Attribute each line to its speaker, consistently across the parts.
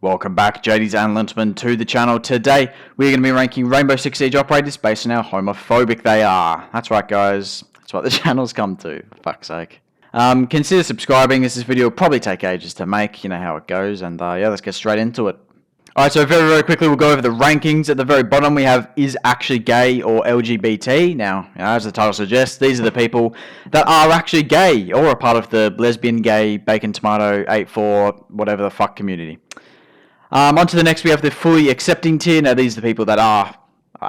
Speaker 1: Welcome back, JDs and gentlemen, to the channel. Today, we're going to be ranking Rainbow Six Siege operators based on how homophobic they are. That's right, guys. That's what the channel's come to, for fuck's sake. Consider subscribing. This video will probably take ages to make. You know how it goes. And yeah, let's get straight into it. Alright, so very quickly, we'll go over the rankings. At the very bottom, we have is actually gay or LGBT. Now, as the title suggests, these are the people that are actually gay or a part of the lesbian, gay, bacon, tomato, 8-4, whatever the fuck community. On to the next, we have the fully accepting tier. Now, these are the people that are,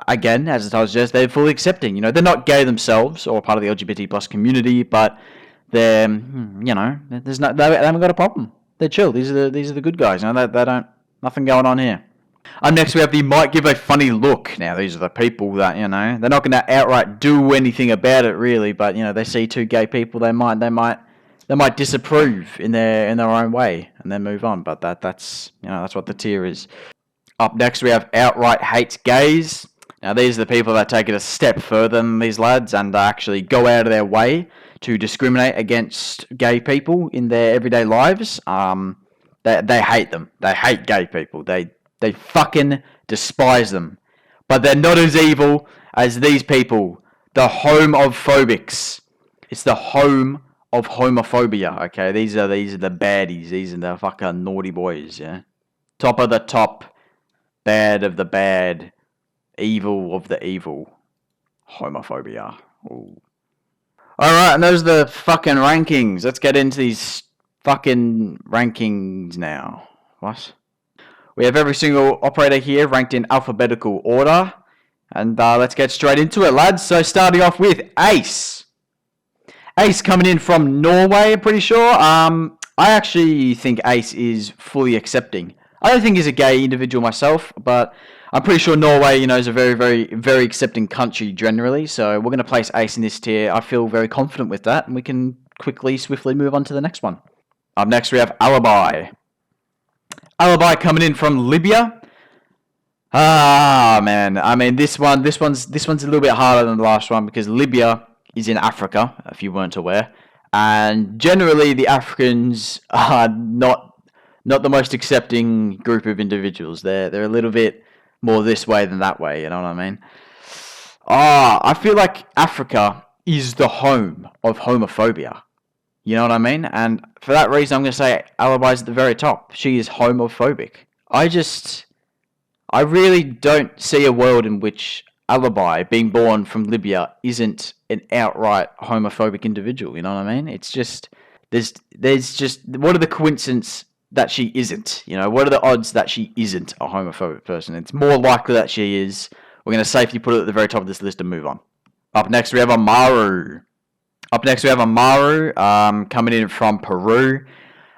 Speaker 1: again, as the title suggests, they're fully accepting. You know, they're not gay themselves or part of the LGBT plus community, but they're, you know, they haven't got a problem. They're chill. These are the good guys. You know, they don't, nothing going on here. Next, we have the might give a funny look. Now, these are the people that, you know, they're not going to outright do anything about it, really, but, you know, they see two gay people, they might disapprove in their own way and then move on. But that's you know, that's what the tier is. Up next, we have outright hates gays. Now, these are the people that take it a step further than these lads and actually go out of their way to discriminate against gay people in their everyday lives. They hate them. They hate gay people. They fucking despise them. But they're not as evil as these people, the homophobics. It's the home of homophobia, okay? These are the baddies. These are the fucking naughty boys, yeah? Top of the top, bad of the bad, evil of the evil. Homophobia. Ooh. Alright, and those are the fucking rankings. Let's get into these fucking rankings now. What? We have every single operator here ranked in alphabetical order. And let's get straight into it, lads. So starting off with Ace. Ace coming in from Norway, I'm pretty sure. I actually think Ace is fully accepting. I don't think he's a gay individual myself, but I'm pretty sure Norway, you know, is a very accepting country generally. So we're going to place Ace in this tier. I feel very confident with that, and we can swiftly move on to the next one. Up next, we have Alibi. Alibi coming in from Libya. Ah, man. I mean, this one's a little bit harder than the last one because Libya is in Africa, if you weren't aware, and generally the Africans are not the most accepting group of individuals. They're a little bit more this way than that way, you know what I mean? I feel like Africa is the home of homophobia, you know what I mean? And for that reason, I'm going to say Alibi's at the very top. She is homophobic. I really don't see a world in which Alibi, being born from Libya, isn't an outright homophobic individual, you know what I mean? It's just, there's just, what are the coincidences that she isn't? You know, what are the odds that she isn't a homophobic person? It's more likely that she is. We're going to safely put it at the very top of this list and move on. Up next, we have Amaru. Coming in from Peru.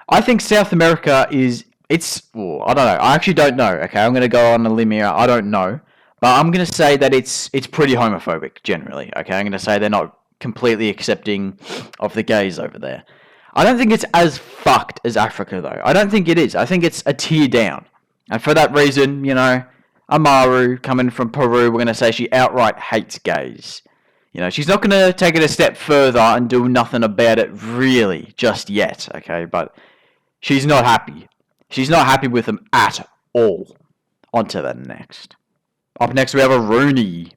Speaker 1: I think South America is, I don't know. I actually don't know, okay? I'm going to go on a limb here. I don't know. But I'm going to say that it's pretty homophobic, generally, okay? I'm going to say they're not completely accepting of the gays over there. I don't think it's as fucked as Africa, though. I don't think it is. I think it's a tier down. And for that reason, you know, Amaru, coming from Peru, we're going to say she outright hates gays. You know, she's not going to take it a step further and do nothing about it, really, just yet, okay? But she's not happy. She's not happy with them at all. On to the next. Up next, we have Aruni.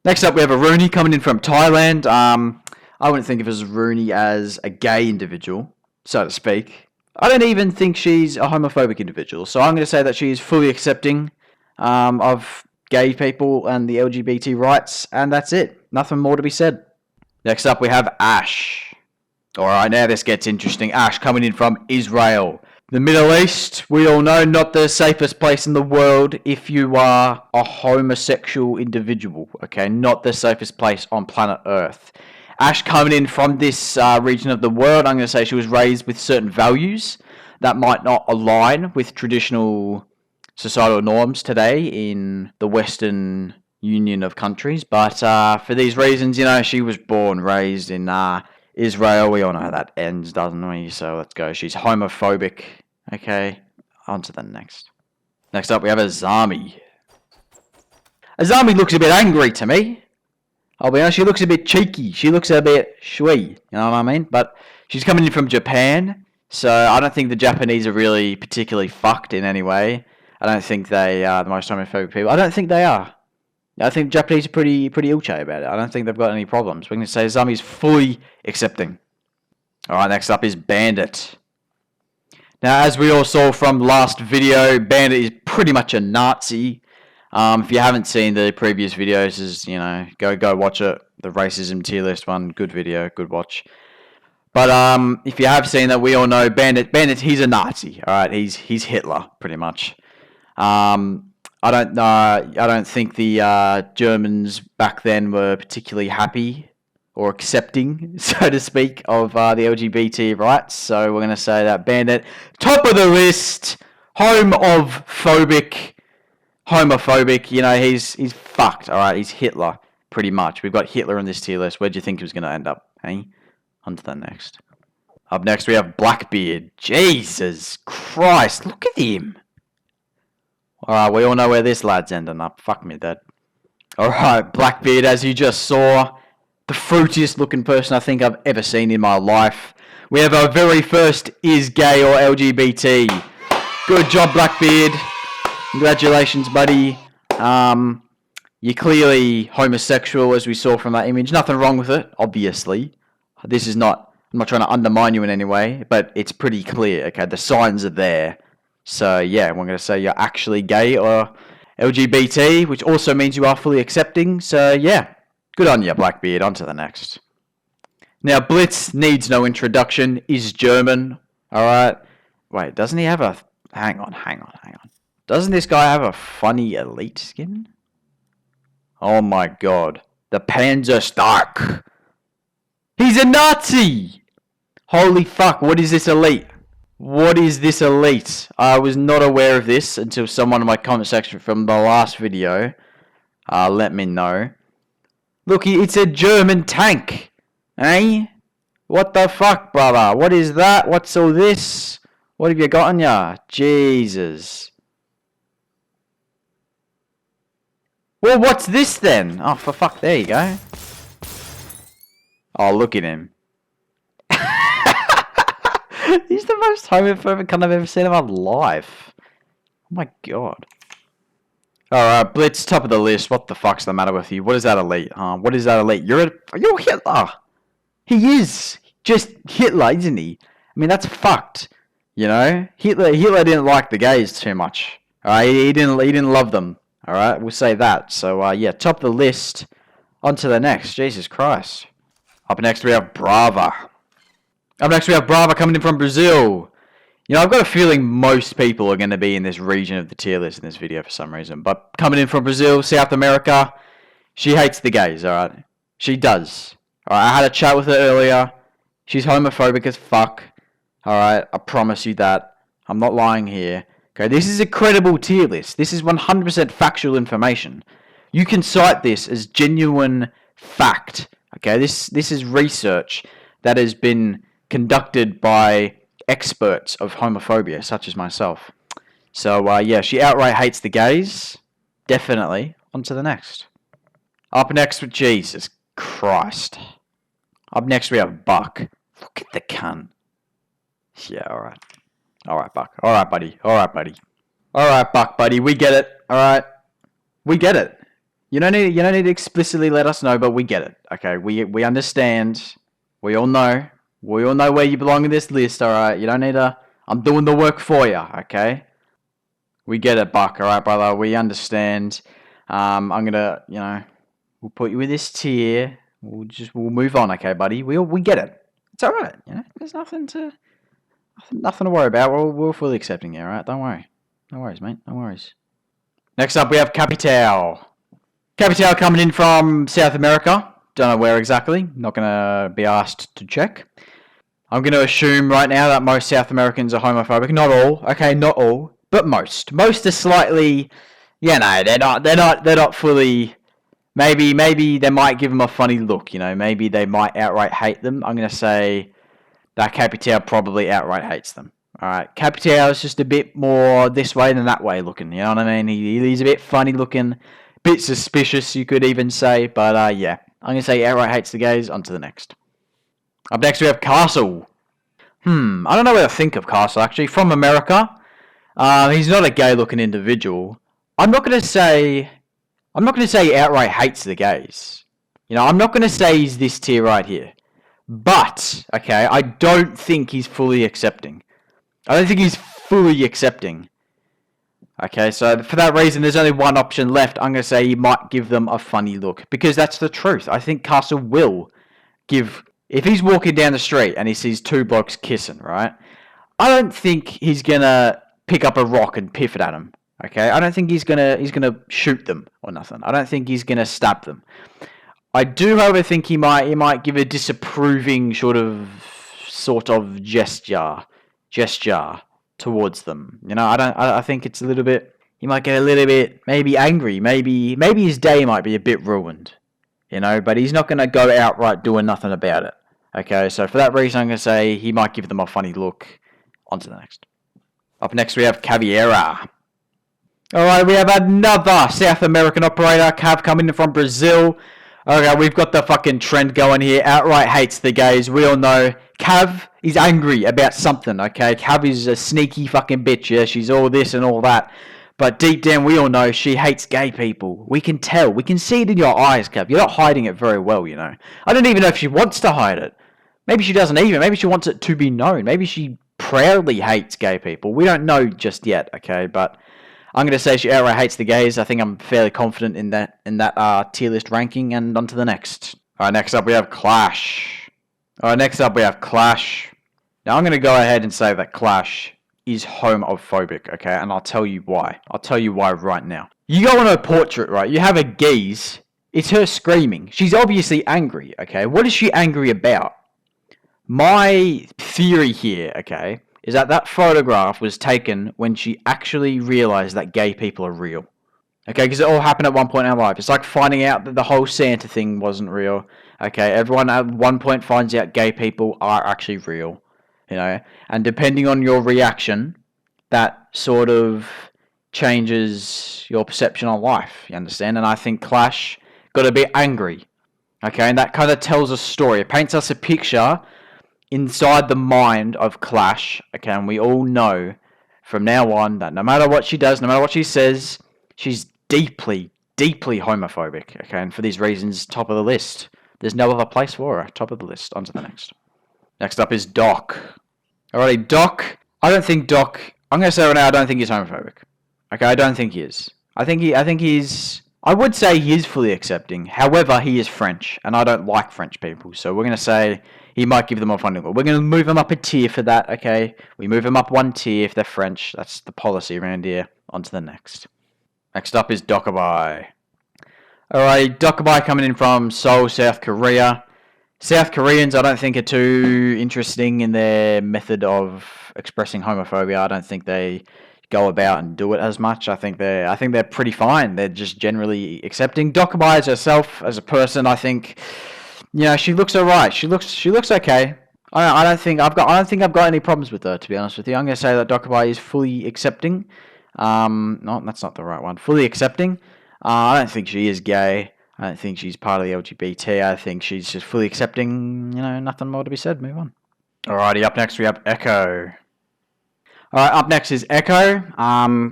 Speaker 1: Next up, we have Aruni coming in from Thailand. I wouldn't think of Aruni as a gay individual, so to speak. I don't even think she's a homophobic individual, so I'm going to say that she is fully accepting of gay people and the LGBT rights, and that's it. Nothing more to be said. Next up, we have Ash. Alright, now this gets interesting. Ash coming in from Israel. The Middle East, we all know, not the safest place in the world if you are a homosexual individual, okay? Not the safest place on planet Earth. Ash coming in from this region of the world, I'm going to say she was raised with certain values that might not align with traditional societal norms today in the Western Union of countries. But for these reasons, you know, she was born, raised in Israel. We all know how that ends, doesn't we? So let's go. She's homophobic. Okay, on to the next. Next up, we have Azami. Azami looks a bit angry to me. I'll be honest, she looks a bit cheeky. She looks a bit shui, you know what I mean? But she's coming in from Japan. So I don't think the Japanese are really particularly fucked in any way. I don't think they are the most homophobic people. I don't think they are. I think the Japanese are pretty ilche about it. I don't think they've got any problems. We're going to say Azami's fully accepting. Alright, next up is Bandit. Now, as we all saw from last video, Bandit is pretty much a Nazi. If you haven't seen the previous videos, go watch it. The racism tier list one, good video, good watch. But if you have seen that, we all know Bandit, he's a Nazi. Alright, he's Hitler, pretty much. I don't think the Germans back then were particularly happy or accepting, so to speak, of the LGBT rights. So we're going to say that Bandit, top of the list, homophobic. He's fucked. All right, he's Hitler, pretty much. We've got Hitler in this tier list. Where do you think he was going to end up? Hey, on to the next. Up next, we have Blackbeard. Jesus Christ, look at him. Alright, we all know where this lad's ending up. Fuck me, Dad. Alright, Blackbeard, as you just saw, the fruitiest looking person I think I've ever seen in my life. We have our very first is gay or LGBT. Good job, Blackbeard. Congratulations, buddy. You're clearly homosexual, as we saw from that image. Nothing wrong with it, obviously. I'm not trying to undermine you in any way, but it's pretty clear, okay? The signs are there. So, yeah, we're going to say you're actually gay or LGBT, which also means you are fully accepting. So, yeah, good on you, Blackbeard. On to the next. Now, Blitz needs no introduction, is German. Alright. Wait, doesn't he have a... Hang on. Doesn't this guy have a funny elite skin? Oh, my God. The Panzerstark. He's a Nazi! Holy fuck, what is this elite? What is this elite? I was not aware of this until someone in my comment section from the last video let me know. Look, it's a German tank. Eh? What the fuck, brother? What is that? What's all this? What have you got on ya? Jesus. Well, what's this then? Oh, for fuck, there you go. Oh, look at him. He's the most homophobic cunt I've ever seen in my life. Oh my god. Alright, Blitz, top of the list. What the fuck's the matter with you? What is that elite? What is that elite? You're Hitler. He is just Hitler, isn't he? I mean, that's fucked. You know? Hitler didn't like the gays too much. Alright, he didn't love them. Alright, we'll say that. So, yeah, top of the list. On to the next. Jesus Christ. Up next, we have Brava. Up next, we have Brava coming in from Brazil. You know, I've got a feeling most people are going to be in this region of the tier list in this video for some reason. But coming in from Brazil, South America, she hates the gays, alright? She does. Alright, I had a chat with her earlier. She's homophobic as fuck. Alright, I promise you that. I'm not lying here. Okay, this is a credible tier list. This is 100% factual information. You can cite this as genuine fact. Okay, this is research that has been conducted by experts of homophobia, such as myself. So, yeah, she outright hates the gays. Definitely. On to the next. Up next with Jesus Christ. Up next we have Buck. Look at the cunt. Yeah, alright. Alright, Buck. Alright, buddy. Alright, buddy. Alright, Buck, buddy. We get it. Alright. We get it. You don't need to explicitly let us know, but we get it. Okay, we understand. We all know. We all know where you belong in this list, alright? You don't need to... I'm doing the work for you, okay? We get it, Buck, alright, brother? We understand. I'm gonna, we'll put you in this tier. We'll move on, okay, buddy? We get it. It's alright, There's nothing to worry about. We're fully accepting you, alright? Don't worry. No worries, mate. No worries. Next up, we have Capitão. Capitão coming in from South America. Don't know where exactly. Not going to be asked to check. I'm going to assume right now that most South Americans are homophobic. Not all. Okay, not all. But most. Most are slightly... they're not fully... Maybe they might give them a funny look, Maybe they might outright hate them. I'm going to say that Capitão probably outright hates them. Alright, Capitão is just a bit more this way than that way looking, you know what I mean? He's a bit funny looking, bit suspicious, you could even say, but yeah. I'm going to say he outright hates the gays. On to the next. Up next we have Castle. I don't know what to think of Castle, actually. From America. He's not a gay-looking individual. I'm not going to say he outright hates the gays. You know, I'm not going to say he's this tier right here. But, okay, I don't think he's fully accepting. I don't think he's fully accepting. Okay, so for that reason, there's only one option left. I'm going to say he might give them a funny look. Because that's the truth. I think Castle will give... If he's walking down the street and he sees two blokes kissing, right? I don't think he's going to pick up a rock and piff it at him. Okay, I don't think he's gonna shoot them or nothing. I don't think he's gonna stab them. I do, however, think he might give a disapproving sort of gesture towards them. You know, I think it's a little bit. He might get a little bit maybe angry. Maybe his day might be a bit ruined. You know, but he's not gonna go outright doing nothing about it. Okay, so for that reason, I'm gonna say he might give them a funny look. On to the next. Up next, we have Caviera. Alright, we have another South American operator, Cav, coming in from Brazil. Okay, we've got the fucking trend going here. Outright hates the gays. We all know Cav is angry about something, okay? Cav is a sneaky fucking bitch, yeah? She's all this and all that. But deep down, we all know she hates gay people. We can tell. We can see it in your eyes, Cav. You're not hiding it very well, you know. I don't even know if she wants to hide it. Maybe she doesn't even. Maybe she wants it to be known. Maybe she proudly hates gay people. We don't know just yet, okay? But I'm going to say she outright hates the gays. I think I'm fairly confident in that tier list ranking. And on to the next. Alright, next up we have Clash. Now I'm going to go ahead and say that Clash is homophobic, okay? And I'll tell you why. I'll tell you why right now. You go on her portrait, right? You have a geese. It's her screaming. She's obviously angry, okay? What is she angry about? My theory here, okay, is that photograph was taken when she actually realized that gay people are real. Okay, because it all happened at one point in her life. It's like finding out that the whole Santa thing wasn't real. Okay, everyone at one point finds out gay people are actually real. You know, and depending on your reaction, that sort of changes your perception on life. You understand? And I think Clash got a bit angry. Okay, and that kind of tells a story. It paints us a picture inside the mind of Clash, okay, and we all know from now on that no matter what she does, no matter what she says, she's deeply, deeply homophobic, okay, and for these reasons, top of the list. There's no other place for her, top of the list. On to the next. Next up is Doc. Alrighty, Doc. I'm going to say right now, I don't think he's homophobic. Okay, I don't think he is. I would say he is fully accepting. However, he is French, and I don't like French people, so we're going to say he might give them a funny look. We're going to move them up a tier for that, okay? We move them up one tier if they're French. That's the policy around here. On to the next. Next up is Dokkaebi. Alright, Dokkaebi coming in from Seoul, South Korea. South Koreans, I don't think, are too interesting in their method of expressing homophobia. I don't think they go about and do it as much. I think they're pretty fine. They're just generally accepting. Dokkaebi as herself, as a person, I think, you know, she looks alright. She looks okay. I don't think I've got any problems with her, to be honest with you. I'm going to say that Dokkaebi is fully accepting. No, that's not the right one. Fully accepting. I don't think she is gay. I don't think she's part of the LGBT. I think she's just fully accepting. You know, nothing more to be said. Move on. Alrighty, up next we have Echo. Alright, up next is Echo,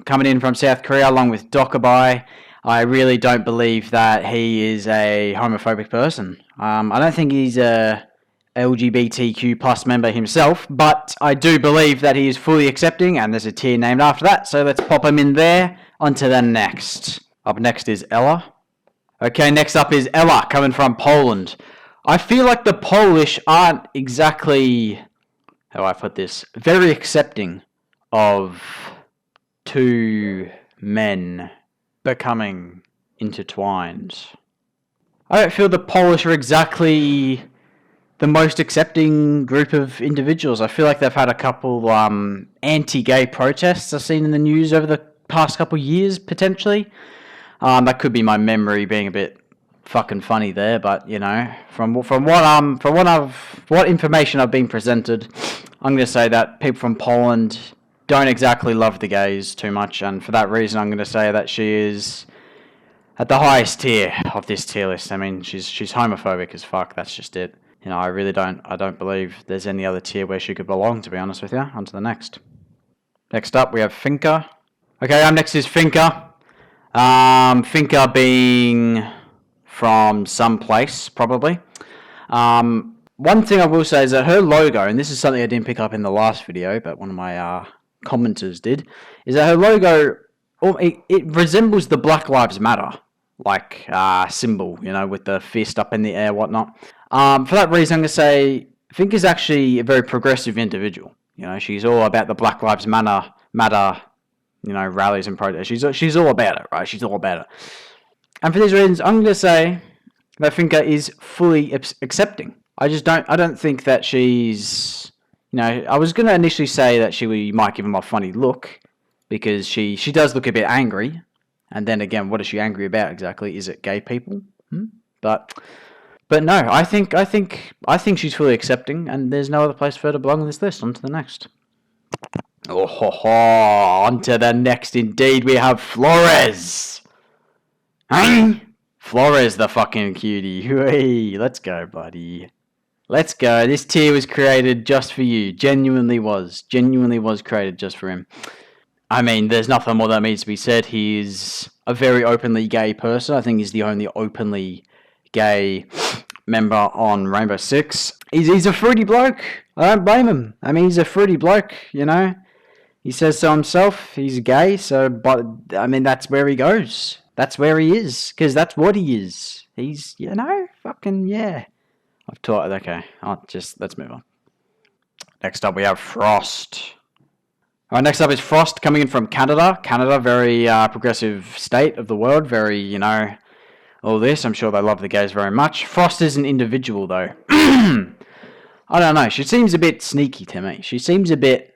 Speaker 1: coming in from South Korea along with Dokkaebi. I really don't believe that he is a homophobic person. I don't think he's a LGBTQ plus member himself, but I do believe that he is fully accepting, and there's a tier named after that, so let's pop him in there. On to the next. Up next is Ella. Okay, next up is Ella, coming from Poland. I feel like the Polish aren't exactly, how do I put this, very accepting of two men becoming intertwined. I don't feel the Polish are exactly the most accepting group of individuals. I feel like they've had a couple anti-gay protests I've seen in the news over the past couple years, potentially. That could be my memory being a bit fucking funny there, but you know, from what information I've been presented, I'm going to say that people from Poland don't exactly love the gays too much, and for that reason, I'm going to say that she is at the highest tier of this tier list. I mean, she's homophobic as fuck. That's just it. you know, I don't believe there's any other tier where she could belong, to be honest with you. On to the next. Next up, we have Finka. Okay, up next is Finka. Finka being from some place, probably. One thing I will say is that her logo, and this is something I didn't pick up in the last video, but one of my commenters did, is that her logo, it resembles the Black Lives Matter, like, symbol, you know, with the fist up in the air, whatnot. For that reason, I'm going to say Finka's actually a very progressive individual. You know, she's all about the Black Lives Matter, you know, rallies and protests. She's all about it, right? She's all about it. And for these reasons, I'm going to say that Finka is fully accepting. I don't think that she's, you know, I was going to initially say that she might give him a funny look, because she does look a bit angry. And then again, what is she angry about exactly? Is it gay people? But no, I think she's fully accepting, and there's no other place for her to belong on this list. On to the next. On to the next indeed. We have Flores. Hey? Flores, the fucking cutie. Hey, let's go, buddy. Let's go. This tier was created just for you. Genuinely was created just for him. I mean, there's nothing more that needs to be said. He's a very openly gay person. I think he's the only openly gay member on Rainbow Six. He's a fruity bloke. I don't blame him. I mean, he's a fruity bloke, you know. He says so himself. He's gay, so, but, I mean, that's where he goes. That's where he is, because that's what he is. He's, you know, fucking, yeah. I've taught, okay, let's move on. Next up, we have Frost. Alright, next up is Frost, coming in from Canada. Canada, very progressive state of the world, very, you know, all this. I'm sure they love the gays very much. Frost is an individual, though. I don't know, she seems a bit sneaky to me. She seems a bit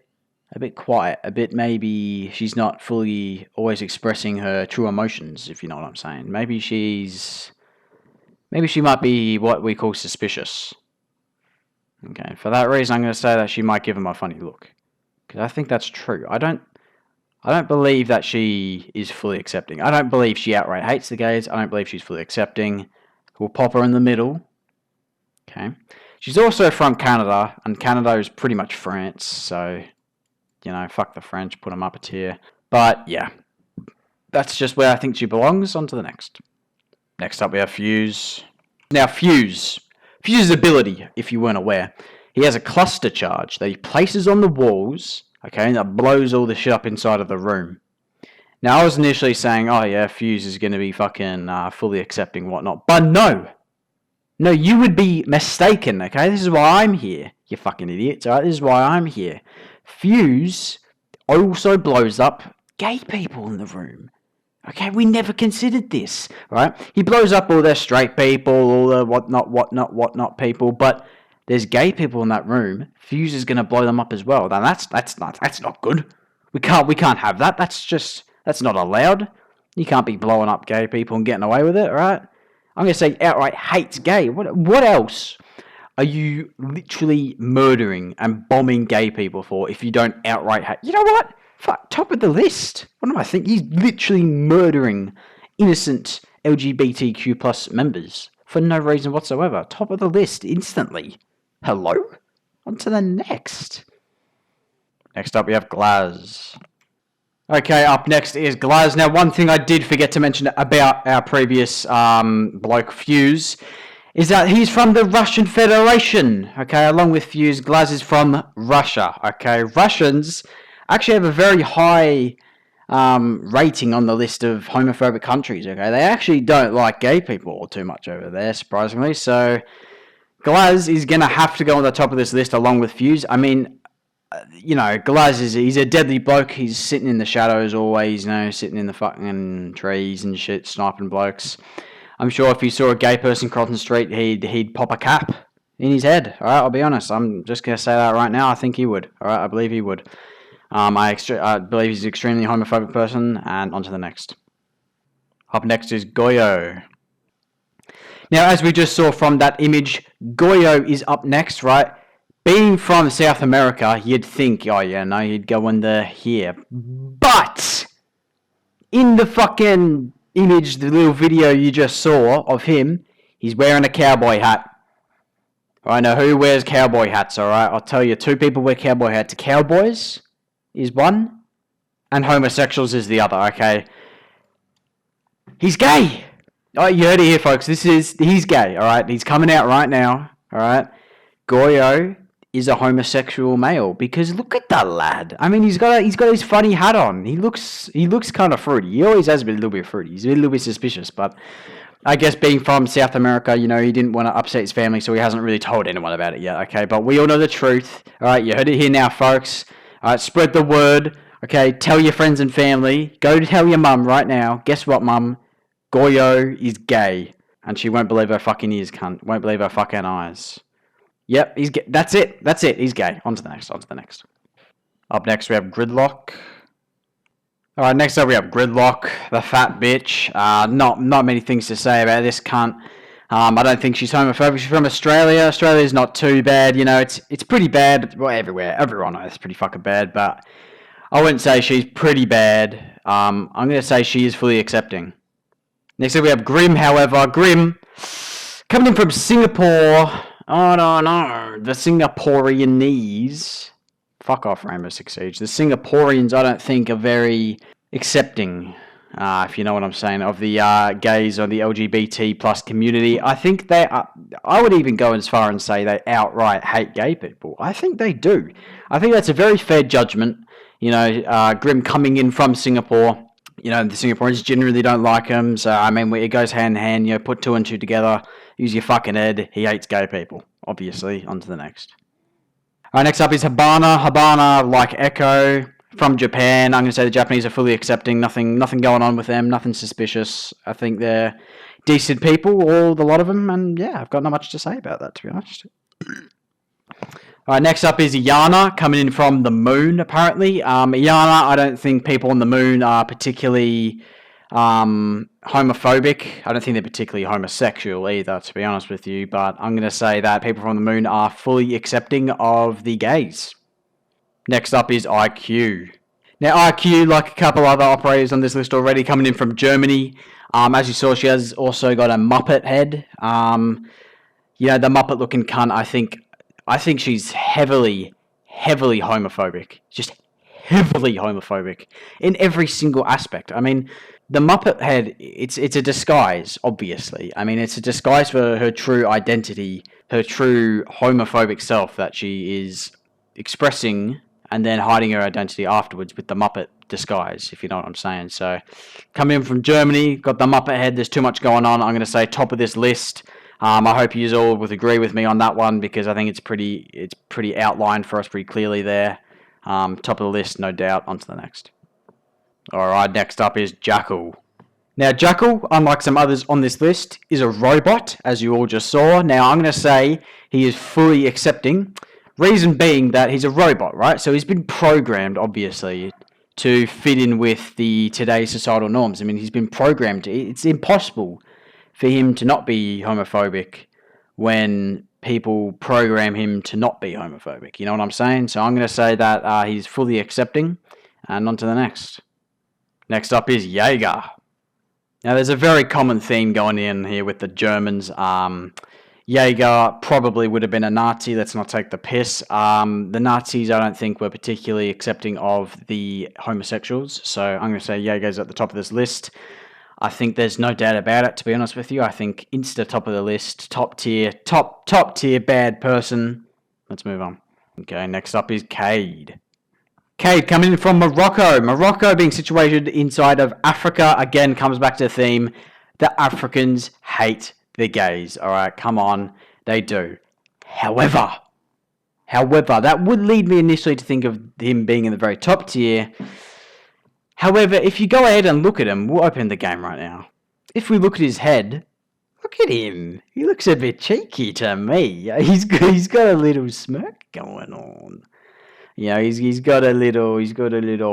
Speaker 1: quiet, a bit maybe she's not fully always expressing her true emotions, if you know what I'm saying. Maybe she might be what we call suspicious. Okay, for that reason, I'm going to say that she might give him a funny look. Because I think that's true. I don't believe that she is fully accepting. I don't believe she outright hates the gays. I don't believe she's fully accepting. We'll pop her in the middle. Okay. She's also from Canada, and Canada is pretty much France, so, you know, fuck the French, put them up a tier. But, yeah. That's just where I think she belongs. On to the next. Next up, we have Fuze. Now, Fuze's ability, if you weren't aware, he has a cluster charge that he places on the walls, okay, and that blows all the shit up inside of the room. Now, I was initially saying, oh yeah, Fuze is going to be fucking fully accepting whatnot, but no! No, you would be mistaken, okay? This is why I'm here, you fucking idiots, alright? This is why I'm here. Fuze also blows up gay people in the room. Okay, we never considered this, right? He blows up all the straight people, all the whatnot people, but there's gay people in that room. Fuze is going to blow them up as well. Now that's not good. We can't have that. That's not allowed. You can't be blowing up gay people and getting away with it, right? I'm going to say outright hates gay. What else are you literally murdering and bombing gay people for if you don't outright hate? You know what? Fuck, top of the list. What do I think? He's literally murdering innocent LGBTQ plus members for no reason whatsoever. Top of the list instantly. Hello? On to the next. Next up we have Glaz. Okay, up next is Glaz. Now, one thing I did forget to mention about our previous bloke, Fuze, is that he's from the Russian Federation. Okay, along with Fuze, Glaz is from Russia. Okay, Russians actually have a very high rating on the list of homophobic countries. Okay, they actually don't like gay people too much over there, surprisingly. So Glaz is gonna have to go on the top of this list along with Fuze. I mean, you know, Glaz he's a deadly bloke. He's sitting in the shadows always, you know, sitting in the fucking trees and shit, sniping blokes. I'm sure if he saw a gay person crossing the street, he'd pop a cap in his head. All right, I'll be honest. I'm just gonna say that right now. I think he would. All right, I believe he would. I believe he's an extremely homophobic person, and on to the next. Up next is Goyo. Now, as we just saw from that image, Goyo is up next, right? Being from South America, you'd think, oh yeah, no, he'd go under here. But in the fucking image, the little video you just saw of him, he's wearing a cowboy hat. I know who wears cowboy hats, alright? I'll tell you, 2 people wear cowboy hats. Cowboys is one, and homosexuals is the other, okay? He's gay! Oh, you heard it here, folks. He's gay, alright? He's coming out right now, alright? Goyo is a homosexual male, because look at that lad. I mean, he's got his funny hat on. He looks kind of fruity. He always has been a little bit fruity. He's a little bit suspicious, but I guess being from South America, you know, he didn't want to upset his family, so he hasn't really told anyone about it yet, okay? But we all know the truth, alright? You heard it here now, folks. Alright, spread the word, okay? Tell your friends and family. Go tell your mum right now. Guess what, mum? Goyo is gay. And she won't believe her fucking ears, cunt. Won't believe her fucking eyes. Yep, he's gay. That's it. He's gay. On to the next. Up next, we have Gridlock. Alright, next up we have Gridlock, the fat bitch. Not many things to say about this cunt. I don't think she's homophobic. She's from Australia. Australia's not too bad. You know, it's pretty bad. Well, everywhere. Everyone knows it's pretty fucking bad. But I wouldn't say she's pretty bad. I'm going to say she is fully accepting. Next up we have Grim, however. Grim, coming in from Singapore. Oh, no. The Singaporeanese. Fuck off, Rainbow Six Siege. The Singaporeans, I don't think, are very accepting, if you know what I'm saying, of the gays or the LGBT plus community. I think they are, I would even go as far and say they outright hate gay people. I think they do. I think that's a very fair judgment. You know, Grim coming in from Singapore. You know, the Singaporeans generally don't like him. So, I mean, it goes hand in hand. You know, put 2 and 2 together. Use your fucking head. He hates gay people. Obviously. On to the next. Alright, next up is Hibana. Hibana, like Echo, from Japan. I'm going to say the Japanese are fully accepting. Nothing going on with them. Nothing suspicious. I think they're decent people, a lot of them. And yeah, I've got not much to say about that, to be honest. Alright, next up is Iana, coming in from the moon, apparently. Iana, I don't think people on the moon are particularly homophobic. I don't think they're particularly homosexual either, to be honest with you. But I'm going to say that people from the moon are fully accepting of the gays. Next up is IQ. Now, IQ, like a couple other operators on this list already, coming in from Germany. As you saw, she has also got a Muppet head. You know, the Muppet-looking cunt, I think she's heavily homophobic. Just heavily homophobic in every single aspect. I mean, the Muppet head, it's a disguise, obviously. I mean, it's a disguise for her true identity, her true homophobic self that she is expressing and then hiding her identity afterwards with the Muppet disguise, if you know what I'm saying. So, coming in from Germany, got the Muppet head. There's too much going on. I'm going to say top of this list. I hope you all would agree with me on that one because I think it's pretty outlined for us pretty clearly there. Top of the list, no doubt. On to the next. Alright, next up is Jackal. Now, Jackal, unlike some others on this list, is a robot, as you all just saw. Now, I'm going to say he is fully accepting. Reason being that he's a robot, right? So he's been programmed, obviously, to fit in with today's societal norms. I mean, he's been programmed. It's impossible for him to not be homophobic when people program him to not be homophobic. You know what I'm saying? So I'm going to say that he's fully accepting. And on to the next. Next up is Jäger. Now, there's a very common theme going in here with the Germans. Jäger probably would have been a Nazi. Let's not take the piss. The Nazis, I don't think, were particularly accepting of the homosexuals. So I'm going to say Jäger's at the top of this list. I think there's no doubt about it, to be honest with you. I think insta top of the list, top tier bad person. Let's move on. Okay, next up is Cade. Cade coming in from Morocco. Morocco being situated inside of Africa. Again, comes back to the theme. The Africans hate the gays. Alright, come on. They do. However, that would lead me initially to think of him being in the very top tier. However, if you go ahead and look at him, we'll open the game right now. If we look at his head, look at him. He looks a bit cheeky to me. He's got a little smirk going on. You know, he's got a little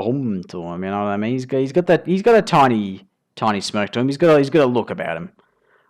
Speaker 1: hum to him. You know what I mean? He's got a tiny smirk to him. He's got a look about him.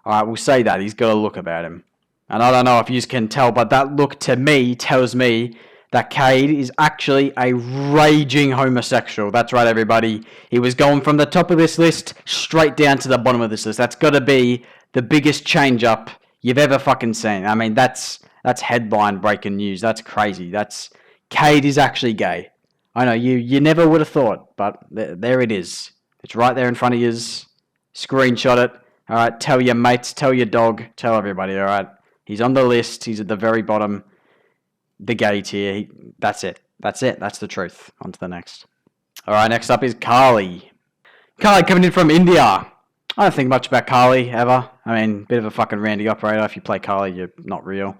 Speaker 1: All right, we'll say that he's got a look about him. And I don't know if you can tell, but that look to me tells me that Cade is actually a raging homosexual. That's right, everybody. He was going from the top of this list straight down to the bottom of this list. That's got to be the biggest change up you've ever fucking seen. I mean, that's That's headline breaking news. That's crazy. That's Cade is actually gay. I know you never would have thought, but there it is. It's right there in front of you. Screenshot it. All right, tell your mates, tell your dog, tell everybody. All right, he's on the list. He's at the very bottom. The gay tier. That's it. That's it. That's the truth. On to the next. All right, next up is Carly. Carly coming in from India. I don't think much about Carly ever. I mean, bit of a fucking Randy operator. If you play Carly, you're not real.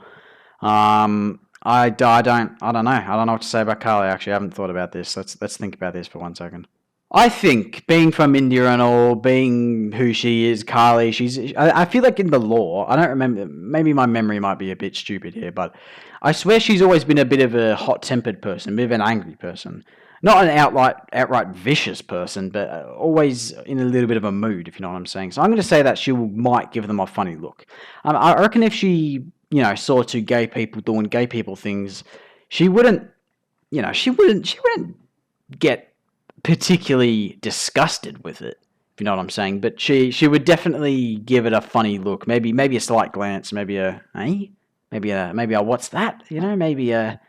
Speaker 1: I don't know. I don't know what to say about Carly. Actually, I haven't thought about this. Let's think about this for 1 second. I think being from India and all, being who she is, Carly, I feel like in the lore, I don't remember, maybe my memory might be a bit stupid here, but I swear she's always been a bit of a hot-tempered person, a bit of an angry person. Not an outright vicious person, but always in a little bit of a mood, if you know what I'm saying. So I'm going to say that she might give them a funny look. I reckon if she, saw two gay people doing gay people things, she wouldn't get particularly disgusted with it, if you know what I'm saying. But she would definitely give it a funny look. Maybe a slight glance. Maybe a what's that? Maybe a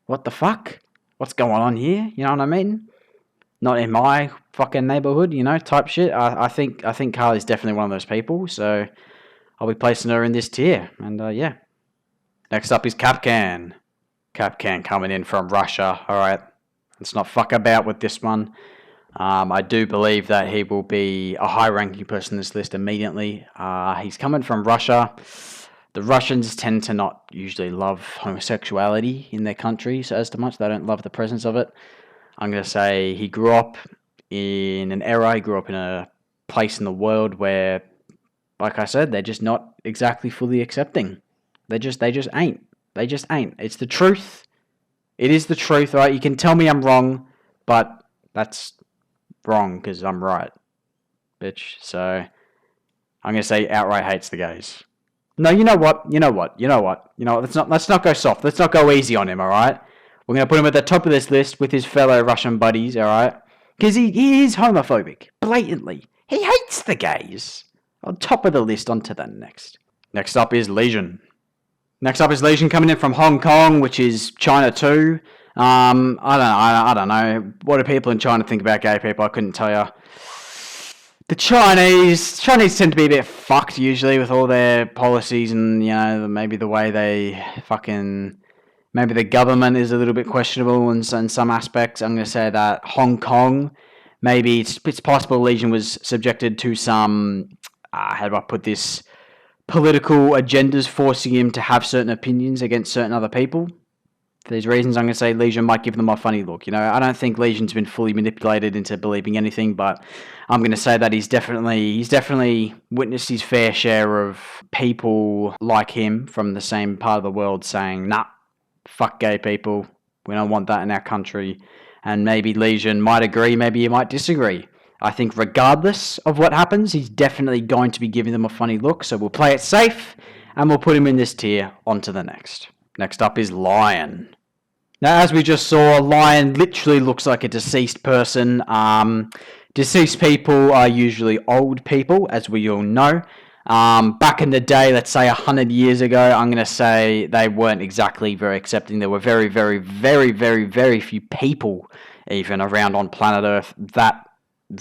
Speaker 1: what the fuck? What's going on here? You know what I mean? Not in my fucking neighborhood, type shit. I think Carly's definitely one of those people. So I'll be placing her in this tier. And yeah. Next up is Kapkan. Kapkan coming in from Russia. All right. Let's not fuck about with this one. I do believe that he will be a high-ranking person in this list immediately. He's coming from Russia. The Russians tend to not usually love homosexuality in their country so as to much. They don't love the presence of it. I'm going to say he grew up in an era, he grew up in a place in the world where, like I said, they're just not exactly fully accepting. They just ain't. They just ain't. It's the truth. It is the truth, right? You can tell me I'm wrong, but that's wrong because I'm right, bitch. So I'm gonna say outright hates the gays. No, you know what? Let's not go soft. Let's not go easy on him. All right. We're gonna put him at the top of this list with his fellow Russian buddies. All right, because he is homophobic, blatantly. He hates the gays. On top of the list. On to the next. Next up is Lesion. Coming in from Hong Kong, which is China too. I don't know. What do people in China think about gay people? I couldn't tell you. The Chinese tend to be a bit fucked usually with all their policies and, maybe the way maybe the government is a little bit questionable in some aspects. I'm going to say that Hong Kong, maybe it's possible Lesion was subjected to some, how do I put this, political agendas forcing him to have certain opinions against certain other people. For these reasons, I'm going to say Lesion might give them a funny look. I don't think Lesion's been fully manipulated into believing anything, but I'm going to say that he's definitely witnessed his fair share of people like him from the same part of the world saying, nah, fuck gay people. We don't want that in our country. And maybe Lesion might agree, maybe he might disagree. I think regardless of what happens, he's definitely going to be giving them a funny look. So we'll play it safe and we'll put him in this tier. On to the next. Next up is Lion. Now, as we just saw, Lion literally looks like a deceased person. Deceased people are usually old people, as we all know. Back in the day, let's say 100 years ago, I'm going to say they weren't exactly very accepting. There were very, very, very, very, very few people even around on planet Earth that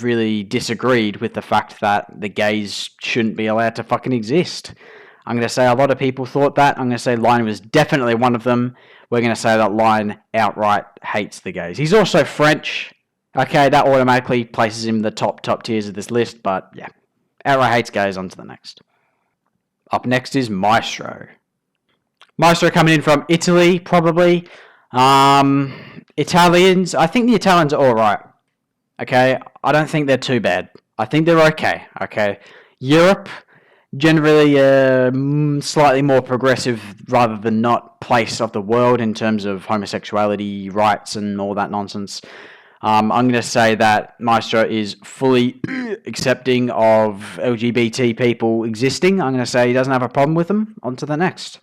Speaker 1: really disagreed with the fact that the gays shouldn't be allowed to fucking exist. I'm going to say a lot of people thought that. I'm going to say Lion was definitely one of them. We're going to say that Lion outright hates the gays. He's also French. Okay, that automatically places him in the top tiers of this list, but yeah. Outright hates gays. On to the next. Up next is Maestro. Maestro coming in from Italy, probably. Italians, I think the Italians are alright. Okay, I don't think they're too bad. I think they're okay. Okay, Europe, generally slightly more progressive rather than not place of the world in terms of homosexuality rights and all that nonsense. I'm going to say that Maestro is fully accepting of LGBT people existing. I'm going to say he doesn't have a problem with them. On to the next.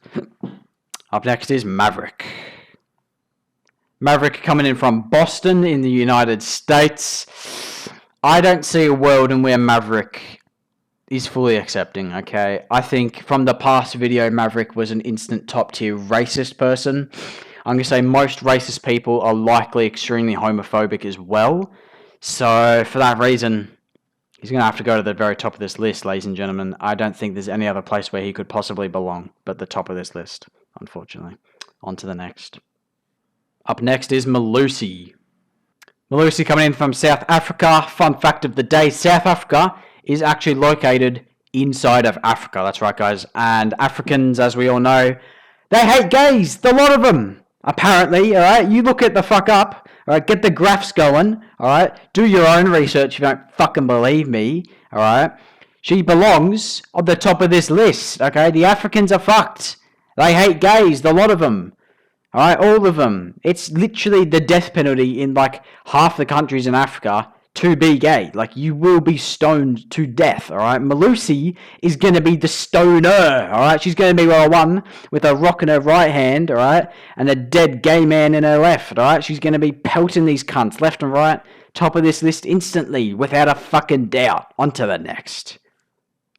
Speaker 1: Up next is Maverick. Maverick coming in from Boston in the United States. I don't see a world in where Maverick is fully accepting, okay? I think from the past video, Maverick was an instant top tier racist person. I'm going to say most racist people are likely extremely homophobic as well. So for that reason, he's going to have to go to the very top of this list, ladies and gentlemen. I don't think there's any other place where he could possibly belong but the top of this list, unfortunately. On to the next. Up next is Melusi. Melusi coming in from South Africa. Fun fact of the day, South Africa is actually located inside of Africa. That's right, guys. And Africans, as we all know, they hate gays. The lot of them, apparently. All right, you look it the fuck up. All right, get the graphs going. All right, do your own research if you don't fucking believe me. All right, she belongs on the top of this list. Okay, the Africans are fucked. They hate gays. The lot of them. All right, all of them. It's literally the death penalty in like half the countries in Africa to be gay. Like, you will be stoned to death, all right? Melusi is going to be the stoner, all right? She's going to be roll one with a rock in her right hand, all right? And a dead gay man in her left, all right? She's going to be pelting these cunts left and right, top of this list instantly, without a fucking doubt. On to the next.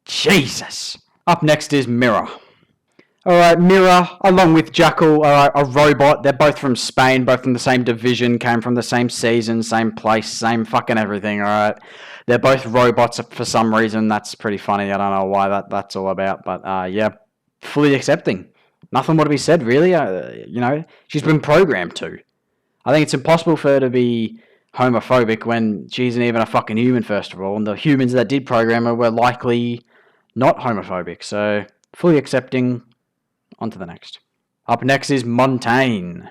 Speaker 1: Jesus. Up next is Mira. Alright, Mira, along with Jackal, alright, a robot. They're both from Spain, both from the same division, came from the same season, same place, same fucking everything, alright? They're both robots for some reason. That's pretty funny. I don't know why that's all about, but yeah, fully accepting. Nothing more to be said, really. You know, she's been programmed to. I think it's impossible for her to be homophobic when she isn't even a fucking human, first of all, and the humans that did program her were likely not homophobic, so fully accepting. On to the next. Up next is Montagne.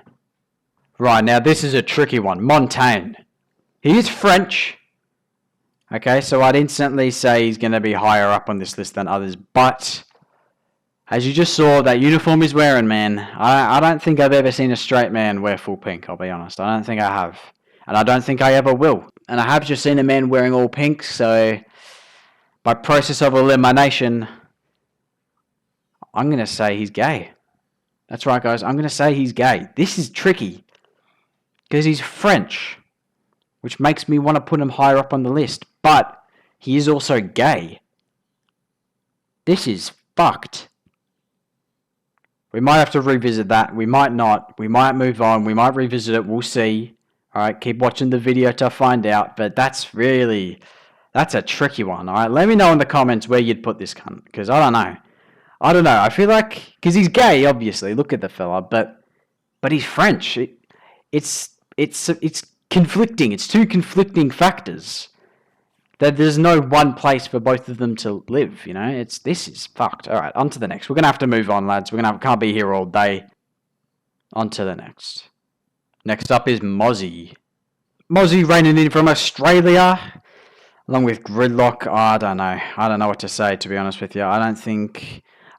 Speaker 1: Right, now this is a tricky one. Montagne. He is French. Okay, so I'd instantly say he's going to be higher up on this list than others. But, as you just saw, that uniform he's wearing, man, I don't think I've ever seen a straight man wear full pink, I'll be honest. I don't think I have. And I don't think I ever will. And I have just seen a man wearing all pink, so by process of elimination, I'm going to say he's gay. That's right, guys. I'm going to say he's gay. This is tricky. Because he's French. Which makes me want to put him higher up on the list. But he is also gay. This is fucked. We might have to revisit that. We might not. We might move on. We might revisit it. We'll see. Alright, keep watching the video to find out. But that's a tricky one. Alright, let me know in the comments where you'd put this cunt. Because I don't know. I feel like, because he's gay, obviously. Look at the fella, but he's French. It's conflicting. It's two conflicting factors. That there's no one place for both of them to live. You know, this is fucked. All right, on to the next. We're gonna have to move on, lads. Can't be here all day. On to the next. Next up is Mozzie. Mozzie reigning in from Australia. Along with Gridlock, I don't know what to say, to be honest with you.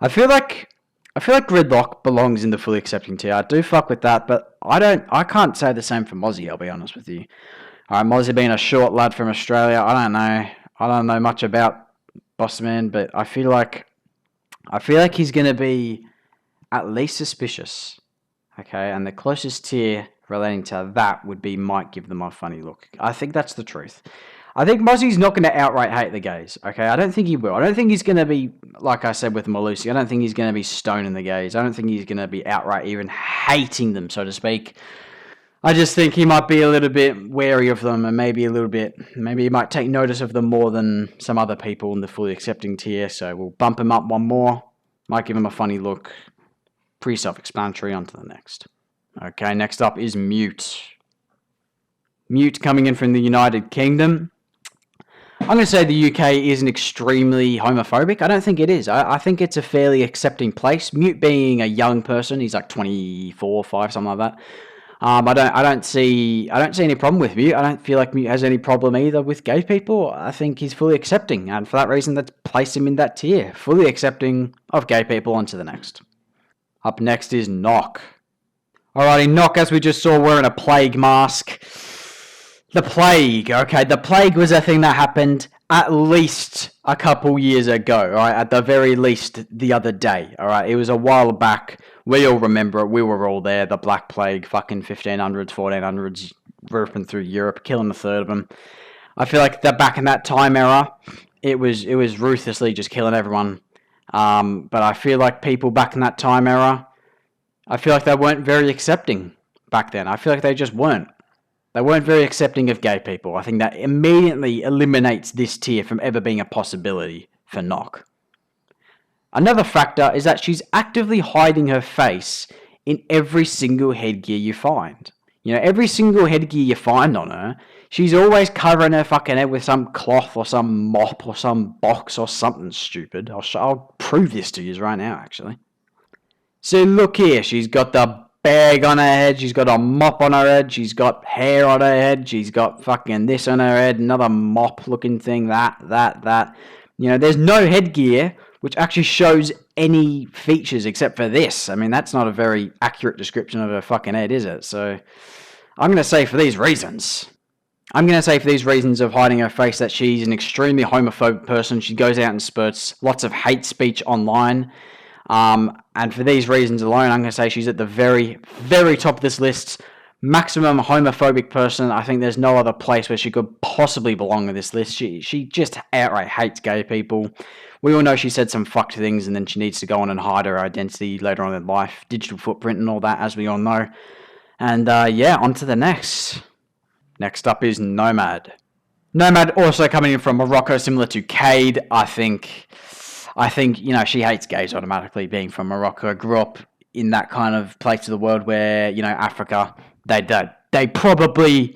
Speaker 1: I feel like Gridlock belongs in the fully accepting tier. I do fuck with that, but I can't say the same for Mozzie, I'll be honest with you. Alright, Mozzie being a short lad from Australia, I don't know much about Bossman, but I feel like he's gonna be at least suspicious. Okay, and the closest tier relating to that would be might give them a funny look. I think that's the truth. I think Mozzie's not going to outright hate the gays, okay? I don't think he will. I don't think he's going to be, like I said with Melusi, I don't think he's going to be stoning the gays. I don't think he's going to be outright even hating them, so to speak. I just think he might be a little bit wary of them and maybe he might take notice of them more than some other people in the fully accepting tier, so we'll bump him up one more. Might give him a funny look. Pretty self-explanatory. On to the next. Okay, next up is Mute. Mute coming in from the United Kingdom. I'm going to say the UK isn't extremely homophobic. I don't think it is. I think it's a fairly accepting place. Mute being a young person, he's like 24, 5, something like that. I don't see any problem with Mute. I don't feel like Mute has any problem either with gay people. I think he's fully accepting, and for that reason, that's placed him in that tier. Fully accepting of gay people. On to the next. Up next is Nøkk. Alrighty, Nøkk, as we just saw, wearing a plague mask. The plague, okay, the plague was a thing that happened at least a couple years ago, alright, at the very least the other day, alright, it was a while back, we all remember it, we were all there, the Black Plague, fucking 1500s, 1400s, ripping through Europe, killing a third of them. I feel like that back in that time era, it was ruthlessly just killing everyone. But I feel like people back in that time era, I feel like they weren't very accepting back then. I feel like they just weren't. They weren't very accepting of gay people. I think that immediately eliminates this tier from ever being a possibility for Nøkk. Another factor is that she's actively hiding her face in every single headgear you find. You know, every single headgear you find on her, she's always covering her fucking head with some cloth or some mop or some box or something stupid. I'll prove this to you right now, actually. So look here, she's got the bag on her head, she's got a mop on her head, she's got hair on her head, she's got fucking this on her head, another mop looking thing, that. You know, there's no headgear which actually shows any features except for this. I mean, that's not a very accurate description of her fucking head, is it? So, I'm going to say for these reasons. I'm going to say for these reasons of hiding her face that she's an extremely homophobic person. She goes out and spurts lots of hate speech online. And for these reasons alone, I'm going to say she's at the very, very top of this list. Maximum homophobic person. I think there's no other place where she could possibly belong on this list. She just outright hates gay people. We all know she said some fucked things and then she needs to go on and hide her identity later on in life. Digital footprint and all that, as we all know. And yeah, on to the next. Next up is Nomad. Nomad also coming in from Morocco, similar to Cade. I think, you know, she hates gays automatically, being from Morocco. Grew up in that kind of place of the world where, you know, Africa, they probably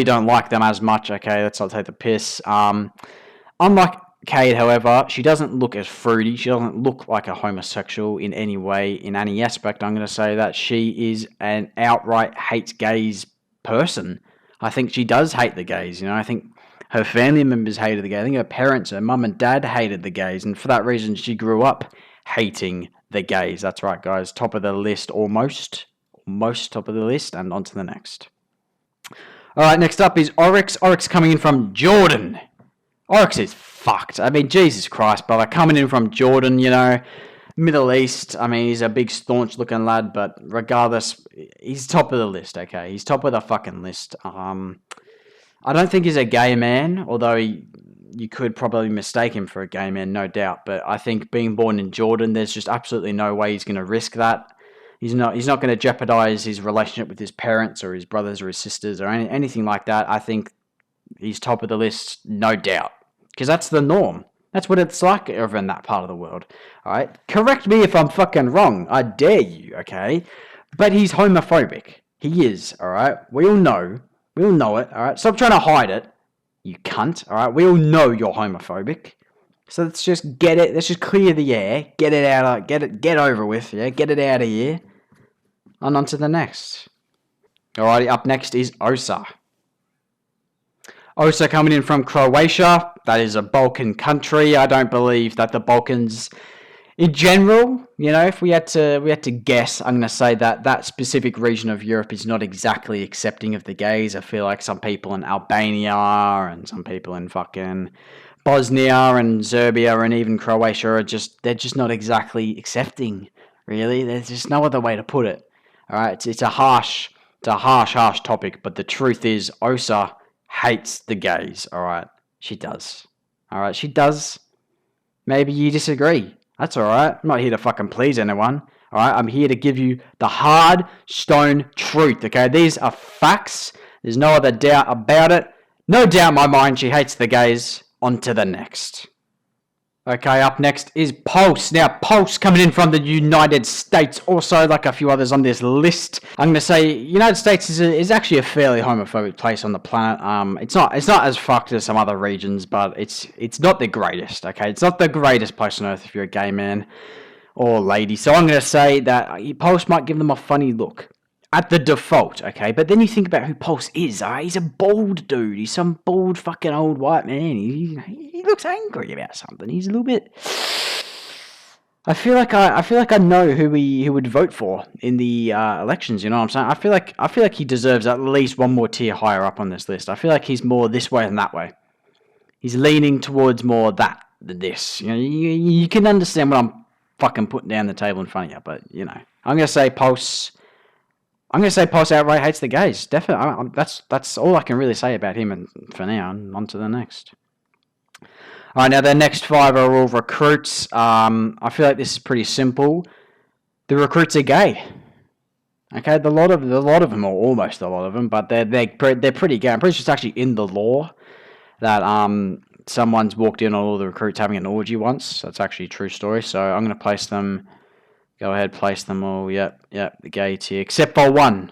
Speaker 1: don't like them as much. Okay, let's not take the piss. Unlike Cade, however, she doesn't look as fruity. She doesn't look like a homosexual in any way, in any aspect. I'm going to say that she is an outright hates gays person. I think she does hate the gays. You know, I think her family members hated the gays. I think her parents, her mum and dad hated the gays. And for that reason, she grew up hating the gays. That's right, guys. Top of the list, almost top of the list. And on to the next. All right, next up is Oryx. Oryx coming in from Jordan. Oryx is fucked. I mean, Jesus Christ, brother. Coming in from Jordan, you know, Middle East. I mean, he's a big, staunch-looking lad, but regardless, he's top of the list, okay? He's top of the fucking list. I don't think he's a gay man, although you could probably mistake him for a gay man, no doubt. But I think being born in Jordan, there's just absolutely no way he's going to risk that. He's not going to jeopardize his relationship with his parents or his brothers or his sisters or anything like that. I think he's top of the list, no doubt. Because that's the norm. That's what it's like over in that part of the world. Alright? Correct me if I'm fucking wrong. I dare you, okay? But he's homophobic. He is, alright? We all know. We all know it, alright? Stop trying to hide it, you cunt, alright? We all know you're homophobic. So let's just get it. Let's just clear the air. Get it out. Get over with, yeah? Get it out of here. And on to the next. Alrighty, up next is Osa. Osa coming in from Croatia. That is a Balkan country. I don't believe that the Balkans, in general, you know, if we had to guess, I'm going to say that that specific region of Europe is not exactly accepting of the gays. I feel like some people in Albania and some people in fucking Bosnia and Serbia and even Croatia are they're just not exactly accepting, really. There's just no other way to put it. All right, it's a harsh topic, but the truth is Osa hates the gays, all right? She does. All right, she does. Maybe you disagree. That's all right. I'm not here to fucking please anyone. All right, I'm here to give you the hard stone truth, okay? These are facts. There's no other doubt about it. No doubt in my mind she hates the gays. On to the next. Okay, up next is Pulse. Now, Pulse coming in from the United States, also like a few others on this list. I'm going to say United States is actually a fairly homophobic place on the planet. It's not as fucked as some other regions, but it's not the greatest. Okay, it's not the greatest place on earth if you're a gay man or lady. So I'm going to say that Pulse might give them a funny look at the default. Okay, but then you think about who Pulse is. All right, he's a bald dude. He's some bald fucking old white man. He looks angry about something. He's a little bit. I feel like I know who he would vote for in the elections. You know what I'm saying? I feel like he deserves at least one more tier higher up on this list. I feel like he's more this way than that way. He's leaning towards more that than this. You know, you can understand what I'm fucking putting down the table in front of you. But you know, I'm gonna say Pulse outright hates the gays. Definitely, that's all I can really say about him. And for now, on to the next. Alright, now the next 5 are all recruits. I feel like this is pretty simple. The recruits are gay. Okay, a lot of them, or almost a lot of them, but they're pretty gay. I'm pretty sure it's actually in the lore that someone's walked in on all the recruits having an orgy once. That's actually a true story. So I'm going to place them. Go ahead, place them all. Yep, the gay tier, except for one.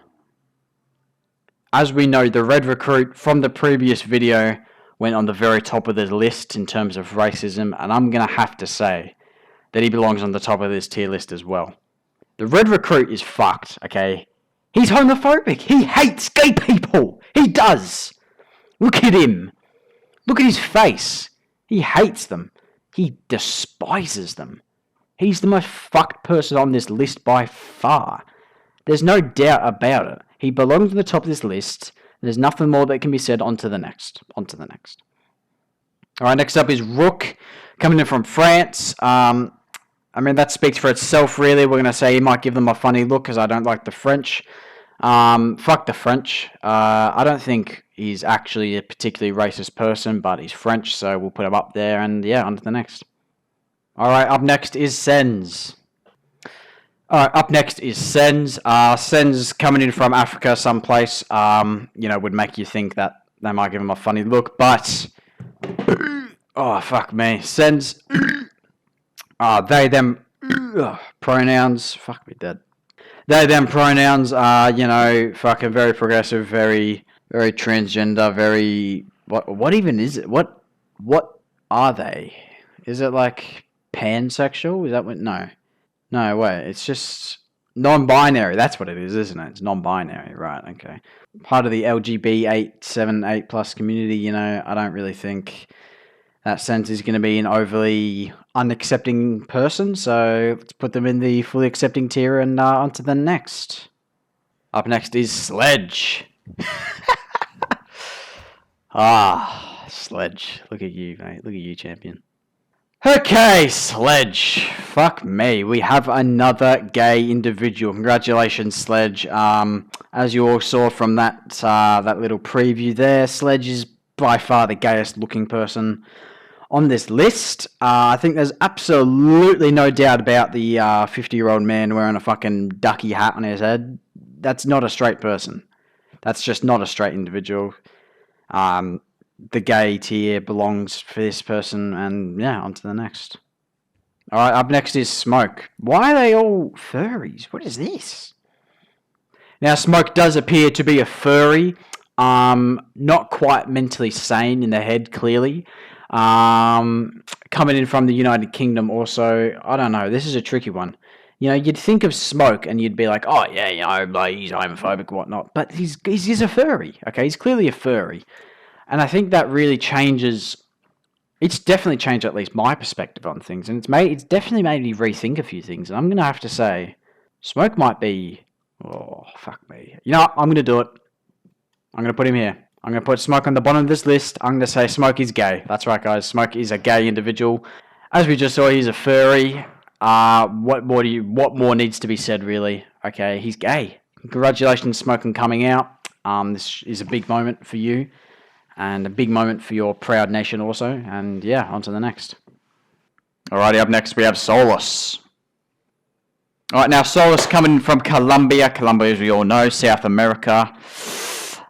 Speaker 1: As we know, the red recruit from the previous video went on the very top of the list in terms of racism, and I'm going to have to say that he belongs on the top of this tier list as well. The red recruit is fucked, okay? He's homophobic. He hates gay people. He does. Look at him. Look at his face. He hates them. He despises them. He's the most fucked person on this list by far. There's no doubt about it. He belongs on the top of this list. There's nothing more that can be said. On to the next. Alright, next up is Rook, coming in from France. I mean, that speaks for itself, really. We're going to say he might give them a funny look because I don't like the French. Fuck the French. I don't think he's actually a particularly racist person, but he's French, so we'll put him up there. And yeah, on to the next. Alright, up next is Sens. Alright, up next is Sens. Sens coming in from Africa someplace, would make you think that they might give him a funny look, but... oh, fuck me. Sens... they, them, pronouns, fuck me dead. They, them pronouns are, fucking very progressive, very, very transgender, very, what even is it? What are they? Is it like pansexual? Is that what, no, wait, it's just non-binary, that's what it is, isn't it? It's non-binary, right, okay. Part of the LGB 878 plus community, I don't really think that Sens is going to be an overly unaccepting person, so let's put them in the fully accepting tier and on to the next. Up next is Sledge. Sledge. Look at you, mate. Look at you, champion. Okay, Sledge. Fuck me. We have another gay individual. Congratulations, Sledge. As you all saw from that little preview there, Sledge is by far the gayest looking person on this list. I think there's absolutely no doubt about the 50-year-old man wearing a fucking ducky hat on his head. That's not a straight person. That's just not a straight individual. The gay tier belongs for this person, and yeah, on to the next. Alright, up next is Smoke. Why are they all furries? What is this? Now, Smoke does appear to be a furry. Not quite mentally sane in the head, clearly. Coming in from the United Kingdom also, I don't know, this is a tricky one. You'd think of Smoke and you'd be like, oh yeah, like he's homophobic and whatnot, but he's a furry, okay? He's clearly a furry. And I think that really changes, it's definitely changed at least my perspective on things, and it's definitely made me rethink a few things, and I'm going to have to say, Smoke might be, oh, fuck me. You know what, I'm going to do it. I'm going to put him here. I'm going to put Smoke on the bottom of this list. I'm going to say Smoke is gay. That's right, guys. Smoke is a gay individual. As we just saw, he's a furry. What more needs to be said, really? Okay, he's gay. Congratulations, Smoke, on coming out. This is a big moment for you, and a big moment for your proud nation also. And yeah, on to the next. Alrighty, up next we have Solus. Alright, now Solus coming from Colombia. Colombia, as we all know, South America.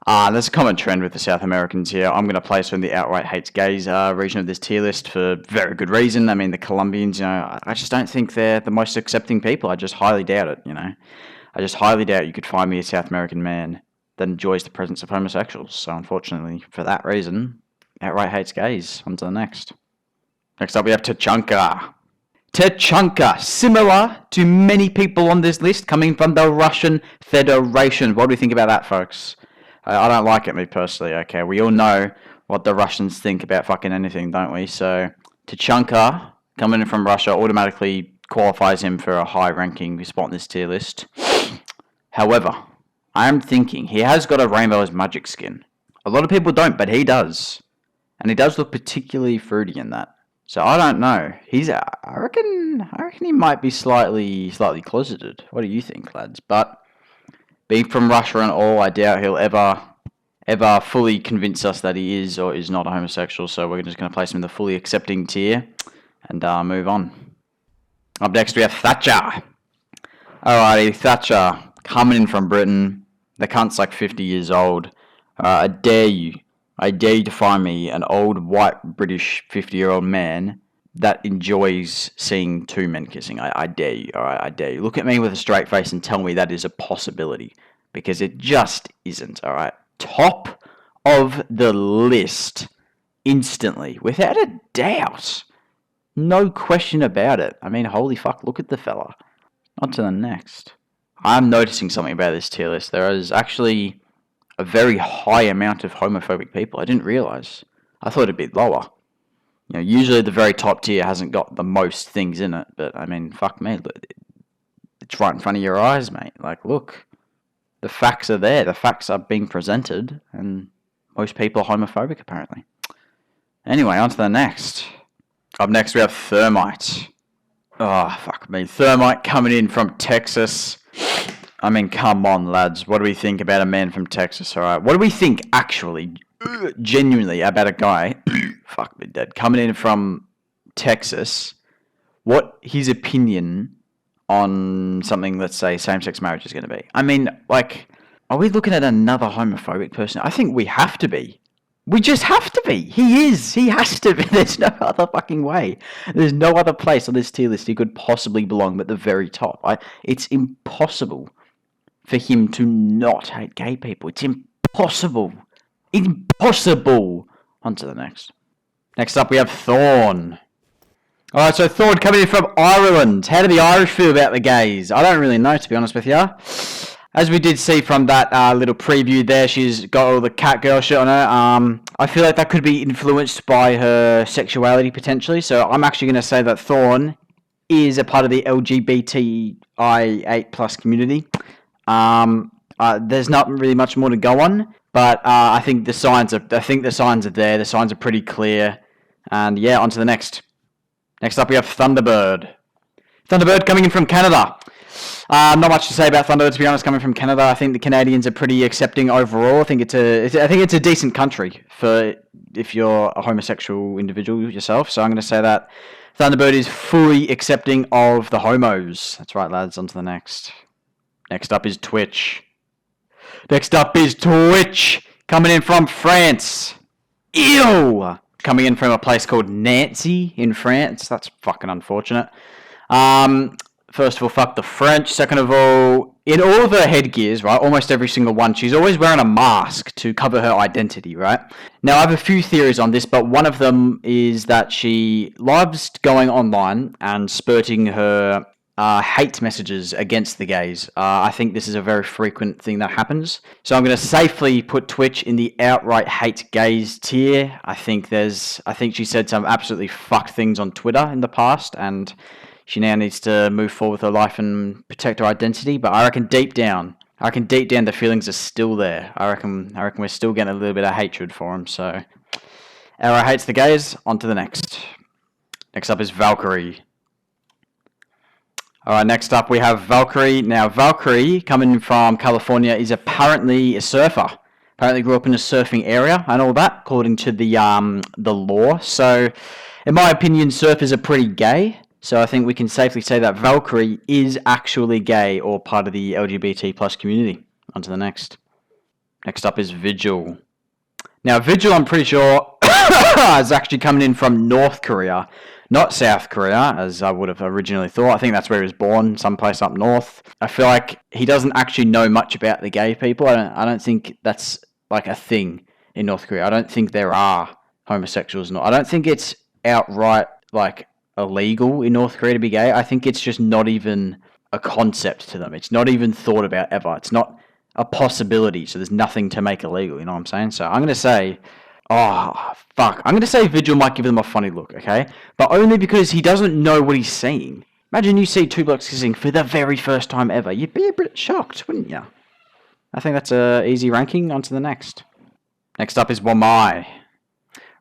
Speaker 1: There's a common trend with the South Americans here. I'm going to place them in the outright hates gays region of this tier list for very good reason. I mean, the Colombians, I just don't think they're the most accepting people. I just highly doubt it, I just highly doubt you could find me a South American man that enjoys the presence of homosexuals. So unfortunately, for that reason, outright hates gays. On to the next. Next up, we have Tachanka. Tachanka, similar to many people on this list, coming from the Russian Federation. What do we think about that, folks? I don't like it, me personally, okay? We all know what the Russians think about fucking anything, don't we? So, Tachanka, coming in from Russia, automatically qualifies him for a high-ranking spot in this tier list. However, I am thinking he has got a Rainbow as Magic skin. A lot of people don't, but he does. And he does look particularly fruity in that. So, I don't know. I reckon he might be slightly closeted. What do you think, lads? But being from Russia and all, I doubt he'll ever ever fully convince us that he is or is not a homosexual, so we're just going to place him in the fully accepting tier and move on. Up next, we have Thatcher. Alrighty, Thatcher, coming in from Britain. The cunt's like 50 years old. I dare you to find me an old, white, British 50-year-old man that enjoys seeing two men kissing. I dare you, alright? I dare you. Look at me with a straight face and tell me that is a possibility. Because it just isn't, alright? Top of the list. Instantly. Without a doubt. No question about it. I mean, holy fuck, look at the fella. On to the next. I'm noticing something about this tier list. There is actually a very high amount of homophobic people. I didn't realise. I thought it'd be lower. You know, usually the very top tier hasn't got the most things in it, but I mean, fuck me. It's right in front of your eyes, mate. Like, look. The facts are there. The facts are being presented, and most people are homophobic, apparently. Anyway, on to the next. Up next, we have Thermite. Oh, fuck me. Thermite coming in from Texas. I mean, come on, lads. What do we think about a man from Texas, alright? What do we think, actually, genuinely, about a guy, fuck me dead, coming in from Texas? What his opinion on something, let's say, same-sex marriage is going to be? I mean, like, are we looking at another homophobic person? I think we have to be. We just have to be. He is. He has to be. There's no other fucking way. There's no other place on this tier list he could possibly belong but the very top. It's impossible for him to not hate gay people. It's impossible. Impossible. On to the next. Next up, we have Thorn. Alright, so Thorn coming in from Ireland. How do the Irish feel about the gays? I don't really know, to be honest with you. As we did see from that little preview there, she's got all the cat girl shit on her. I feel like that could be influenced by her sexuality, potentially. So I'm actually going to say that Thorn is a part of the LGBTI8+ community. There's not really much more to go on, but I think the signs are there. The signs are pretty clear. And yeah, on to the next. Next up, we have Thunderbird. Thunderbird coming in from Canada. Not much to say about Thunderbird, to be honest, coming from Canada. I think the Canadians are pretty accepting overall. I think it's a decent country for if you're a homosexual individual yourself. So I'm going to say that Thunderbird is fully accepting of the homos. That's right, lads. On to the next. Next up is Twitch. Coming in from France. Ew! Coming in from a place called Nancy in France. That's fucking unfortunate. First of all, fuck the French. Second of all, in all of her headgears, right, almost every single one, she's always wearing a mask to cover her identity, right? Now, I have a few theories on this, but one of them is that she loves going online and spurting her hate messages against the gays. I think this is a very frequent thing that happens. So I'm going to safely put Twitch in the outright hate gays tier. I think she said some absolutely fucked things on Twitter in the past, and she now needs to move forward with her life and protect her identity. But I reckon deep down the feelings are still there. I reckon we're still getting a little bit of hatred for him. So, Arrow hates the gays. On to the next. Next up is Valkyrie. Alright, next up we have Valkyrie. Now, Valkyrie, coming from California, is apparently a surfer. Apparently grew up in a surfing area and all that, according to the law. So, in my opinion, surfers are pretty gay. So I think we can safely say that Valkyrie is actually gay or part of the LGBT+ community. On to the next. Next up is Vigil. Now, Vigil, I'm pretty sure, is actually coming in from North Korea, not South Korea, as I would have originally thought. I think that's where he was born, someplace up north. I feel like he doesn't actually know much about the gay people. I don't think that's like a thing in North Korea. I don't think there are homosexuals. I don't think it's outright like illegal in North Korea to be gay. I think it's just not even a concept to them. It's not even thought about ever. It's not a possibility, so there's nothing to make illegal, you know what I'm saying? So I'm going to say, I'm going to say Vigil might give them a funny look, okay? But only because he doesn't know what he's seeing. Imagine you see two blokes kissing for the very first time ever. You'd be a bit shocked, wouldn't you? I think that's an easy ranking. On to the next. Next up is Wamai.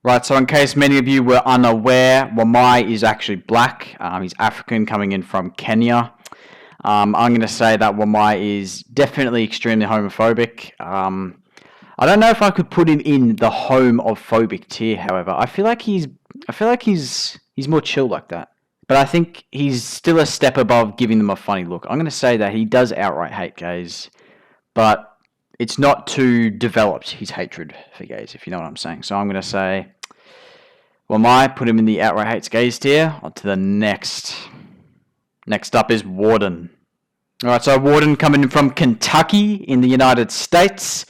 Speaker 1: Right, so in case many of you were unaware, Wamai is actually black. He's African, coming in from Kenya. I'm going to say that Wamai is definitely extremely homophobic. I don't know if I could put him in the homophobic tier. However, I feel like he's more chill like that. But I think he's still a step above giving them a funny look. I'm going to say that he does outright hate gays, but it's not too developed, his hatred for gays, if you know what I'm saying. So I'm going to say, well, put him in the outright hates gays tier. On to the next. Next up is Warden. Alright, so Warden coming in from Kentucky in the United States.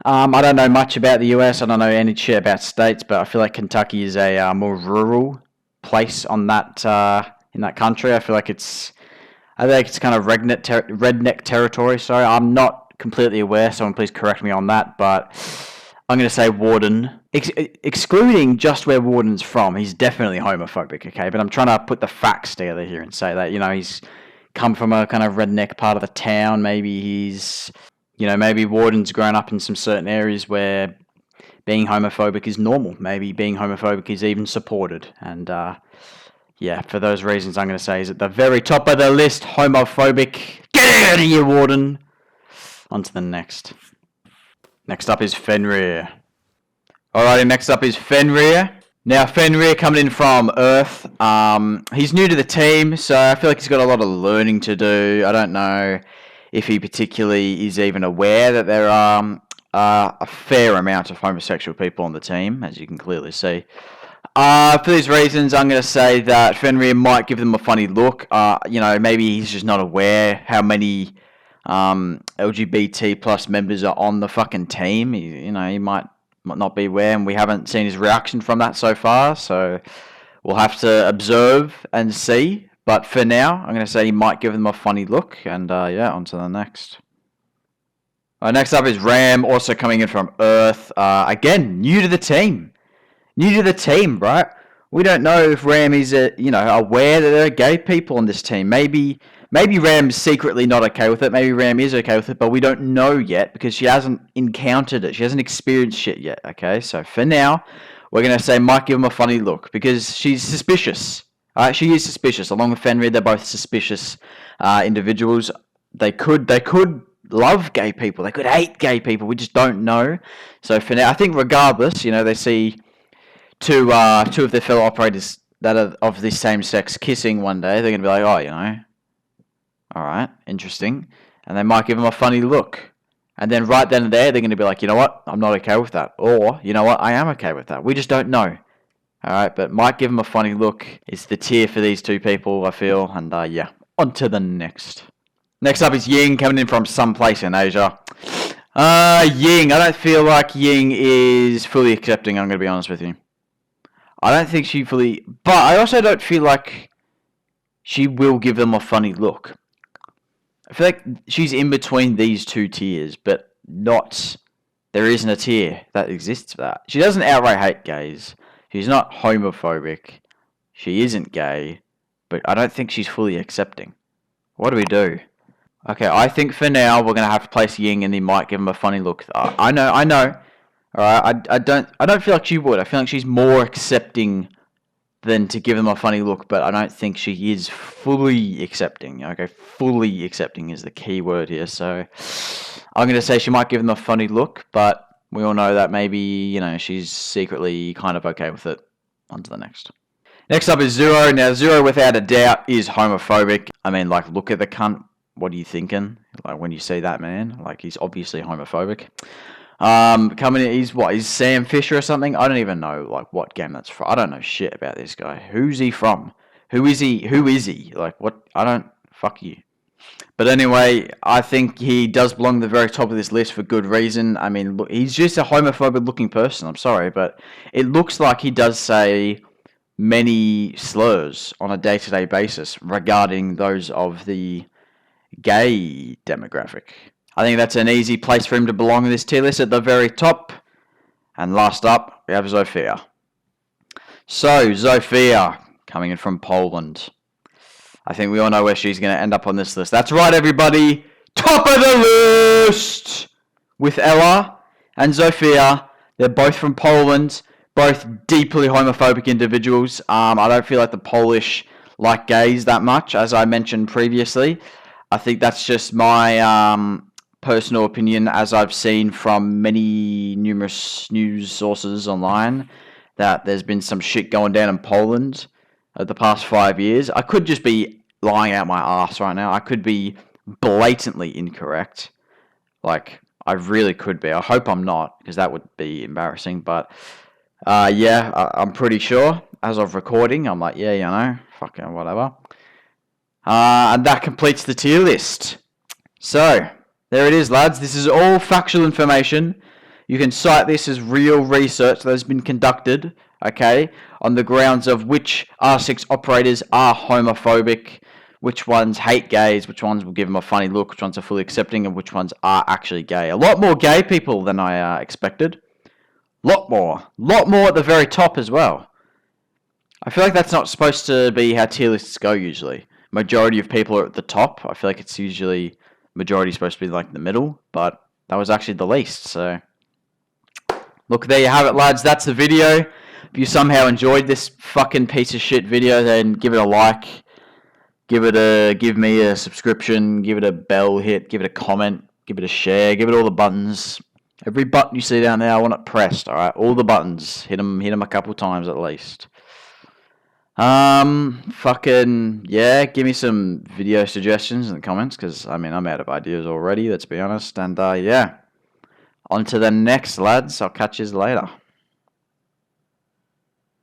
Speaker 1: I don't know much about the US. I don't know any shit about states, but I feel like Kentucky is a more rural place on that in that country. I think it's kind of redneck territory. Sorry, I'm not completely aware. Someone please correct me on that. But I'm going to say Warden, excluding just where Warden's from. He's definitely homophobic. Okay, but I'm trying to put the facts together here and say that he's come from a kind of redneck part of the town. Maybe maybe Warden's grown up in some certain areas where being homophobic is normal. Maybe being homophobic is even supported. And for those reasons, I'm going to say he's at the very top of the list. Homophobic. Get out of here, Warden. On to the next. Next up is Fenrir. Alrighty, next up is Fenrir. Now, Fenrir coming in from Earth. He's new to the team, so I feel like he's got a lot of learning to do. I don't know if he particularly is even aware that there are a fair amount of homosexual people on the team, as you can clearly see. For these reasons, I'm going to say that Fenrir might give them a funny look. Maybe he's just not aware how many LGBT plus members are on the fucking team. He might not be aware, and we haven't seen his reaction from that so far, so we'll have to observe and see. But for now, I'm going to say he might give them a funny look, and on to the next. Next up is Ram, also coming in from Earth. Again, new to the team. Right? We don't know if Ram is, aware that there are gay people on this team. Maybe Ram's secretly not okay with it. Maybe Ram is okay with it, but we don't know yet because she hasn't encountered it. She hasn't experienced shit yet, okay? So for now, we're going to say might give him a funny look because she's suspicious. Alright, she is suspicious. Along with Fenrir, they're both suspicious individuals. They could love gay people. They could hate gay people. We just don't know. So for now, I think regardless, they see two of their fellow operators that are of the same sex kissing one day, they're going to be like, alright, interesting. And they might give them a funny look. And then right then and there, they're going to be like, you know what, I'm not okay with that. Or, you know what, I am okay with that. We just don't know. Alright, but might give them a funny look. It's the tier for these two people, I feel. And on to the next. Next up is Ying, coming in from someplace in Asia. Ying, I don't feel like Ying is fully accepting, I'm going to be honest with you. I don't think she fully... But I also don't feel like she will give them a funny look. I feel like she's in between these two tiers, but not... There isn't a tier that exists for that. She doesn't outright hate gays. She's not homophobic. She isn't gay. But I don't think she's fully accepting. What do we do? Okay, I think for now we're going to have to place Ying and they might give him a funny look. I know. Alright, I don't feel like she would. I feel like she's more accepting than to give them a funny look, but I don't think she is fully accepting. Okay, fully accepting is the key word here. So I'm going to say she might give them a funny look, but we all know that maybe, she's secretly kind of okay with it. On to the next. Next up is Zero. Now, Zero, without a doubt, is homophobic. I mean, look at the cunt. What are you thinking? When you see that man, he's obviously homophobic. Coming in, he's Sam Fisher or something? I don't even know, what game that's from. I don't know shit about this guy. Who's he from? Who is he? What? Fuck you. But anyway, I think he does belong at the very top of this list for good reason. I mean, look, he's just a homophobic looking person. I'm sorry, but it looks like he does say many slurs on a day-to-day basis regarding those of the gay demographic. I think that's an easy place for him to belong in this tier list at the very top. And last up, we have Zofia. So, Zofia, coming in from Poland. I think we all know where she's going to end up on this list. That's right, everybody. Top of the list! With Ella and Zofia. They're both from Poland. Both deeply homophobic individuals. I don't feel like the Polish like gays that much, as I mentioned previously. I think that's just my personal opinion, as I've seen from many numerous news sources online, that there's been some shit going down in Poland the past 5 years. I could just be lying out my ass right now. I could be blatantly incorrect. Like, I really could be. I hope I'm not, because that would be embarrassing. But, yeah, I'm pretty sure. As of recording, I'm like, yeah, you know, fucking whatever. And that completes the tier list. So, there it is, lads. This is all factual information. You can cite this as real research that has been conducted, okay, on the grounds of which R6 operators are homophobic, which ones hate gays, which ones will give them a funny look, which ones are fully accepting, and which ones are actually gay. A lot more gay people than I expected. Lot more at the very top as well. I feel like that's not supposed to be how tier lists go usually. Majority of people are at the top. I feel like it's usually majority supposed to be like the middle, but that was actually the least. So, look, there you have it, lads. That's the video. If you somehow enjoyed this fucking piece of shit video, then give it a like, give me a subscription, give it a bell hit, give it a comment, give it a share, give it all the buttons. Every button you see down there, I want it pressed. All right, all the buttons. Hit them a couple times at least. Fucking, yeah, give me some video suggestions in the comments, because, I mean, I'm out of ideas already, let's be honest, and, yeah, on to the next, lads. I'll catch you later.